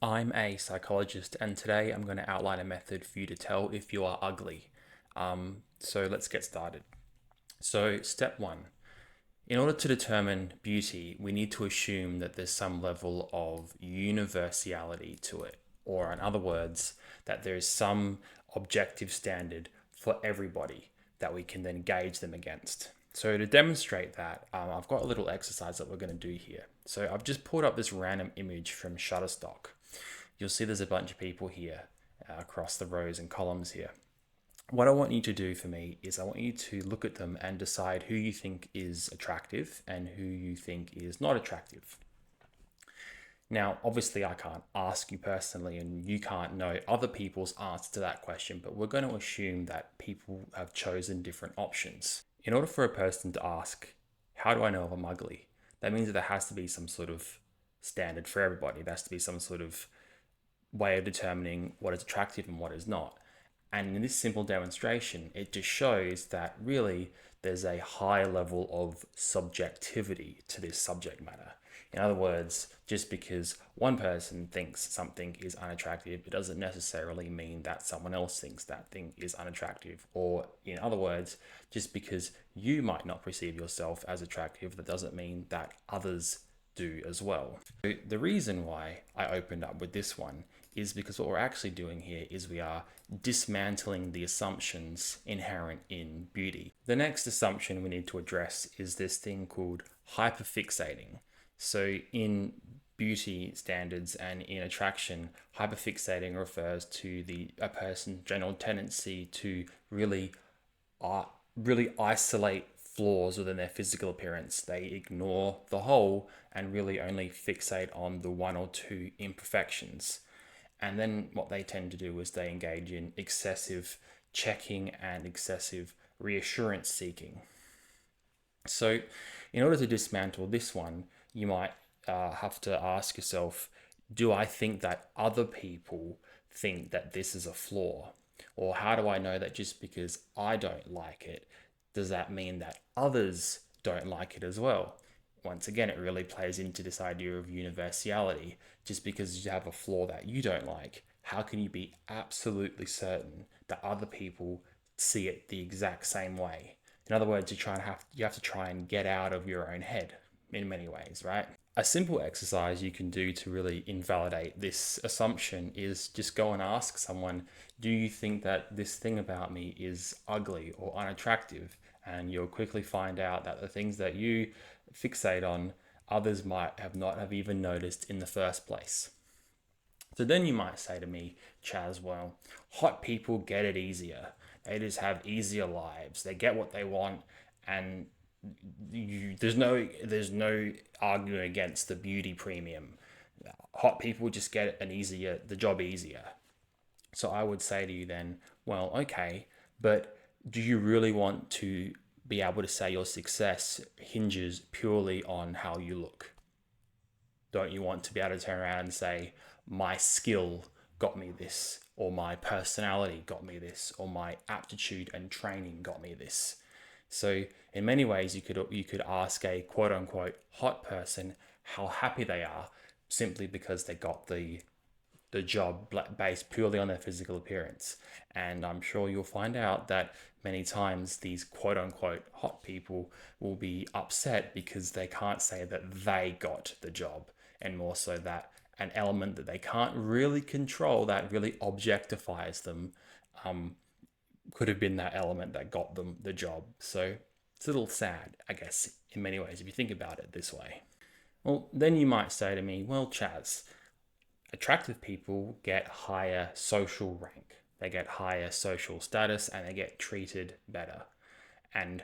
I'm a psychologist, and today I'm going to outline a method for you to tell if you are ugly. So let's get started. So, step one, in order to determine beauty, we need to assume that there's some level of universality to it, or in other words, that there is some objective standard for everybody that we can then gauge them against. So to demonstrate that, I've got a little exercise that we're going to do here. So I've just pulled up this random image from Shutterstock. You'll see there's a bunch of people here across the rows and columns here. What I want you to do for me is I want you to look at them and decide who you think is attractive and who you think is not attractive. Now, obviously, I can't ask you personally, and you can't know other people's answer to that question, but we're going to assume that people have chosen different options. In order for a person to ask, how do I know if I'm ugly? That means that there has to be some sort of standard for everybody. There has to be some sort of way of determining what is attractive and what is not. And in this simple demonstration, it just shows that really there's a high level of subjectivity to this subject matter. In other words, just because one person thinks something is unattractive, it doesn't necessarily mean that someone else thinks that thing is unattractive. Or, in other words, just because you might not perceive yourself as attractive, that doesn't mean that others do as well. So the reason why I opened up with this one is because what we're actually doing here is we are dismantling the assumptions inherent in beauty. The next assumption we need to address is this thing called hyperfixating. So in beauty standards and in attraction, hyperfixating refers to a person's general tendency to really isolate flaws within their physical appearance. They ignore the whole and really only fixate on the one or two imperfections. And then what they tend to do is they engage in excessive checking and excessive reassurance seeking. So in order to dismantle this one, you might have to ask yourself, do I think that other people think that this is a flaw? Or how do I know that just because I don't like it, does that mean that others don't like it as well? Once again, it really plays into this idea of universality. Just because you have a flaw that you don't like, how can you be absolutely certain that other people see it the exact same way? In other words, you have to try and get out of your own head in many ways, right? A simple exercise you can do to really invalidate this assumption is just go and ask someone, do you think that this thing about me is ugly or unattractive? And you'll quickly find out that the things that you fixate on, others might have not have even noticed in the first place. So then you might say to me, Chaz, well, hot people get it easier. They just have easier lives. They get what they want, and there's no arguing against the beauty premium. Hot people just get the job easier. So I would say to you then, well, okay, but do you really want to be able to say your success hinges purely on how you look? Don't you want to be able to turn around and say, my skill got me this, or my personality got me this, or my aptitude and training got me this? So in many ways, you could ask a quote unquote hot person how happy they are simply because they got the job based purely on their physical appearance. And I'm sure you'll find out that many times these quote unquote hot people will be upset because they can't say that they got the job, and more so that an element that they can't really control that really objectifies them could have been that element that got them the job. So it's a little sad, I guess, in many ways, if you think about it this way. Well, then you might say to me, well, Chaz, attractive people get higher social rank, they get higher social status, and they get treated better. And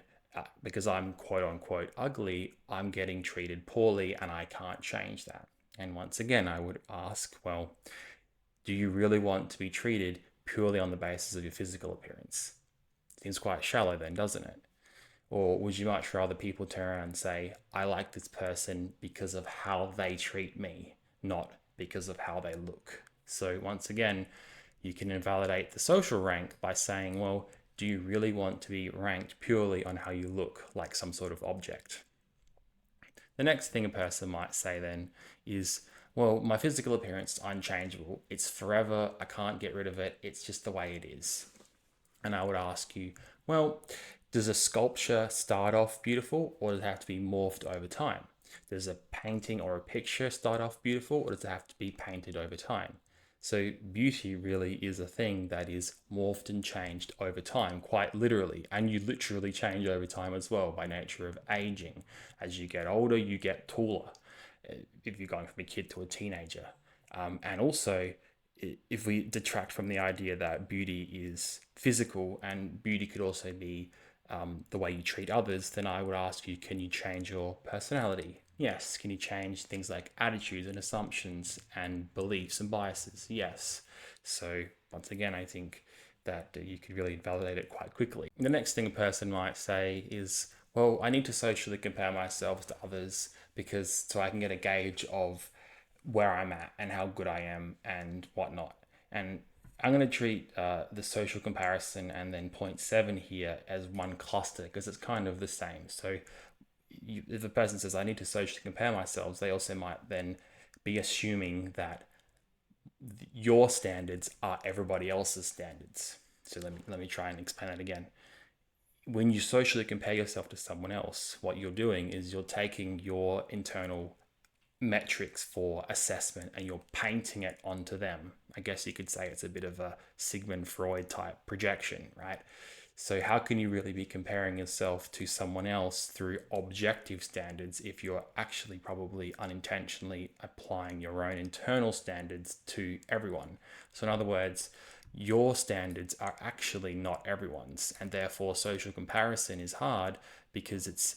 because I'm quote unquote ugly, I'm getting treated poorly and I can't change that. And once again, I would ask, well, do you really want to be treated purely on the basis of your physical appearance? Seems quite shallow then, doesn't it? Or would you much rather people turn around and say, I like this person because of how they treat me, not because of how they look? So once again, you can invalidate the social rank by saying, well, do you really want to be ranked purely on how you look, like some sort of object? The next thing a person might say then is, Well, my physical appearance is unchangeable. It's forever. I can't get rid of it. It's just the way it is. And I would ask you, well, does a sculpture start off beautiful or does it have to be morphed over time? Does a painting or a picture start off beautiful or does it have to be painted over time? So, beauty really is a thing that is morphed and changed over time, quite literally. And you literally change over time as well by nature of aging. As you get older, you get taller if you're going from a kid to a teenager. And also, if we detract from the idea that beauty is physical and beauty could also be the way you treat others, then I would ask you, can you change your personality? Yes. Can you change things like attitudes and assumptions and beliefs and biases? Yes. So, once again, I think that you could really validate it quite quickly. The next thing a person might say is, well, I need to socially compare myself to others because so I can get a gauge of where I'm at and how good I am and whatnot. And I'm going to treat the social comparison and then point seven here as one cluster because it's kind of the same. So if a person says, I need to socially compare myself, they also might then be assuming that your standards are everybody else's standards. So let me try and explain it again. When you socially compare yourself to someone else, what you're doing is you're taking your internal metrics for assessment and you're painting it onto them. I guess you could say it's a bit of a Sigmund Freud type projection, right? So, how can you really be comparing yourself to someone else through objective standards if you're actually probably unintentionally applying your own internal standards to everyone? So, in other words, your standards are actually not everyone's, and therefore social comparison is hard because it's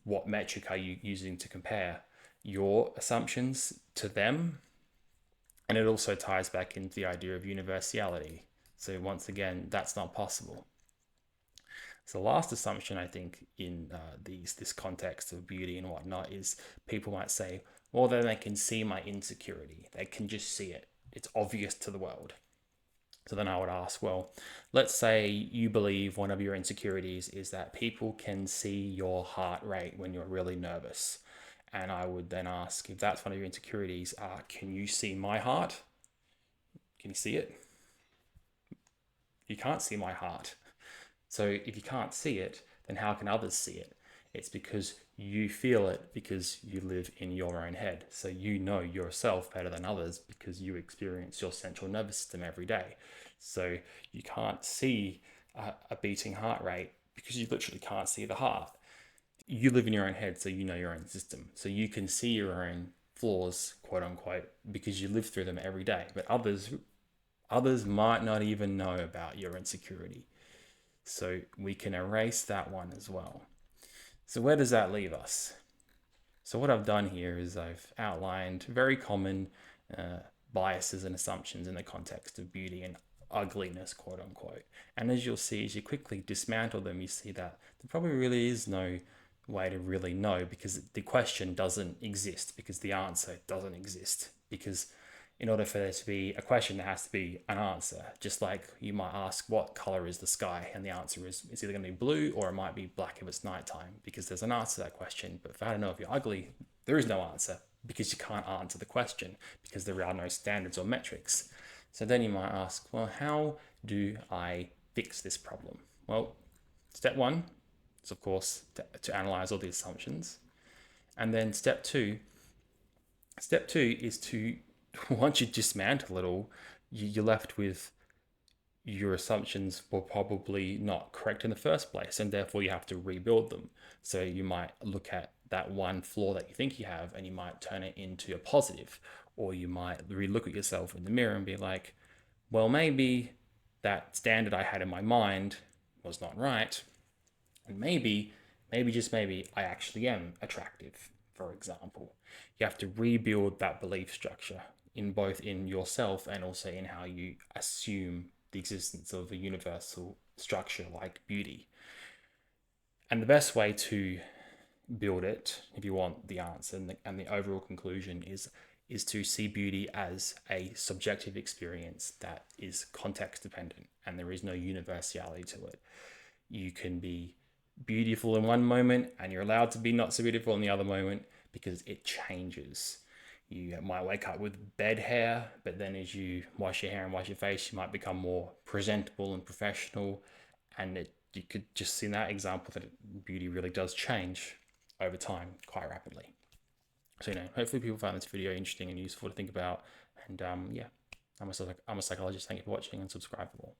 what metric are you using to compare your assumptions to them? And it also ties back into the idea of universality. So once again, that's not possible. So the last assumption I think in this context of beauty and whatnot is people might say, well, then they can see my insecurity. They can just see it. It's obvious to the world. So then I would ask, well, let's say you believe one of your insecurities is that people can see your heart rate when you're really nervous. And I would then ask, if that's one of your insecurities, can you see my heart? Can you see it? You can't see my heart. So if you can't see it, then how can others see it? It's because you feel it because you live in your own head. So you know yourself better than others because you experience your central nervous system every day. So you can't see a beating heart rate because you literally can't see the heart. You live in your own head, so you know your own system. So you can see your own flaws, quote unquote, because you live through them every day. But others might not even know about your insecurity. So we can erase that one as well. So where does that leave us? So what I've done here is I've outlined very common biases and assumptions in the context of beauty and ugliness, quote unquote. And as you'll see, as you quickly dismantle them, you see that there probably really is no way to really know because the question doesn't exist, because the answer doesn't exist, because in order for there to be a question, there has to be an answer. Just like you might ask, what color is the sky? And the answer is it's either going to be blue or it might be black if it's nighttime, because there's an answer to that question. But if I don't know if you're ugly, there is no answer because you can't answer the question because there are no standards or metrics. So then you might ask, well, how do I fix this problem? Well, step one is, of course, to analyze all the assumptions. And then step two is to, once you dismantle it all, you're left with your assumptions were probably not correct in the first place, and therefore you have to rebuild them. So you might look at that one flaw that you think you have and you might turn it into a positive, or you might re-look at yourself in the mirror and be like, well, maybe that standard I had in my mind was not right, and just maybe I actually am attractive, for example. You have to rebuild that belief structure in both in yourself and also in how you assume the existence of a universal structure like beauty. And the best way to build it, if you want the answer and the overall conclusion, is to see beauty as a subjective experience that is context dependent and there is no universality to it. You can be beautiful in one moment and you're allowed to be not so beautiful in the other moment because it changes. You might wake up with bed hair, but then as you wash your hair and wash your face, you might become more presentable and professional. And you could just see in that example that beauty really does change over time quite rapidly. So, hopefully people find this video interesting and useful to think about. And yeah, I'm a psychologist. Thank you for watching and subscribe for more.